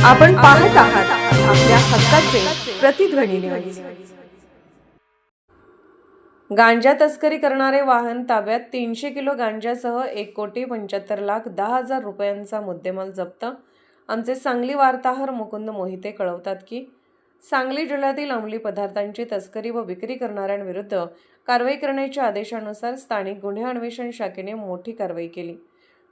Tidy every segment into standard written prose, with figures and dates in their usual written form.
आपण पाहत आहात आपल्या हक्काचे प्रतिध्वनी न्यूज। गांजा तस्करी करणारे वाहन ताब्यात। 300 किलो गांजासह 1,75,10,00,000 रुपयांचा मुद्देमाल जप्त। आमचे सांगली वार्ताहर मुकुंद मोहिते कळवतात की सांगली जिल्ह्यातील अंमली पदार्थांची तस्करी व विक्री करणाऱ्यांविरुद्ध कारवाई करण्याच्या आदेशानुसार स्थानिक गुन्हे अन्वेषण शाखेने मोठी कारवाई केली।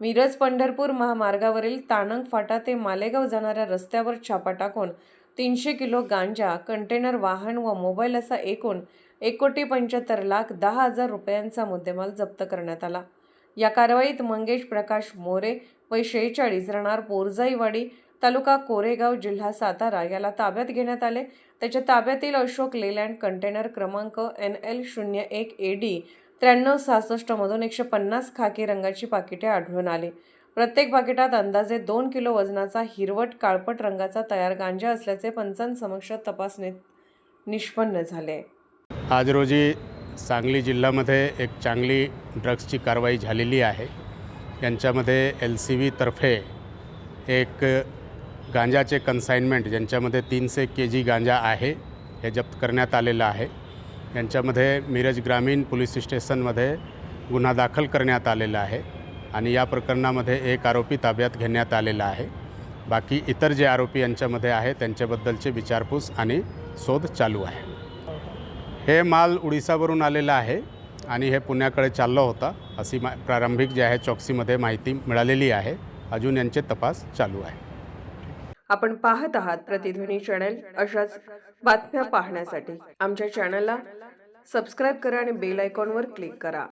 मिरज पंढरपूर महामार्गावरील ताणंग फाटा ते मालेगाव जाणाऱ्या रस्त्यावर छापा टाकून 300 किलो गांजा, कंटेनर वाहन व मोबाईल असा एकूण 1,75,10,00,000 रुपयांचा मुद्देमाल जप्त करण्यात आला। या कारवाईत मंगेश प्रकाश मोरे वय 46 राहणार पोरजाईवाडी तालुका कोरेगाव जिल्हा सातारा याला ताब्यात घेण्यात आले। त्याच्या ताब्यातील अशोक लेलँड कंटेनर क्रमांक NL01 AD 9366 मधून 150 खाकी रंगाची पाकिटे आढळून आली। प्रत्येक पाकिटात अंदाजे 2 किलो वजनाचा हिरवट काळपट रंगाचा तयार गांजा असल्याचे पंचांसमक्ष तपासणीत निष्पन्न झाले। आज रोजी सांगली जिल्ह्यामध्ये एक चांगली ड्रग्सची कारवाई झालेली आहे। यांच्यामध्ये LCV तर्फे एक गांजाचे कन्साइनमेंट ज्यांच्यामध्ये 300 kg गांजा आहे हे जप्त करण्यात आलेलं आहे। यांच्यामध्ये मिरज ग्रामीण पोलीस स्टेशनमध्ये गुन्हा दाखल करण्यात आलेला आहे आणि या प्रकरणामध्ये एक आरोपी ताब्यात घेण्यात आलेला आहे। बाकी इतर जे आरोपी यांच्यामध्ये आहे त्यांच्याबद्दलचे विचारपूस आणि शोध चालू आहे। हे माल उडीसावरून आलेला आहे आणि हे पुण्याकडे चालला होता अशी प्रारंभिक जे आहे चौकसीमध्ये माहिती मिळालेली आहे। अजून यांचे तपास चालू आहे। आपण पाहत आहात प्रतिध्वनी चॅनल। अशाच बातम्या पाहण्यासाठी आमच्या चॅनलला सबस्क्राइब करा आणि बेल आयकॉनवर क्लिक करा।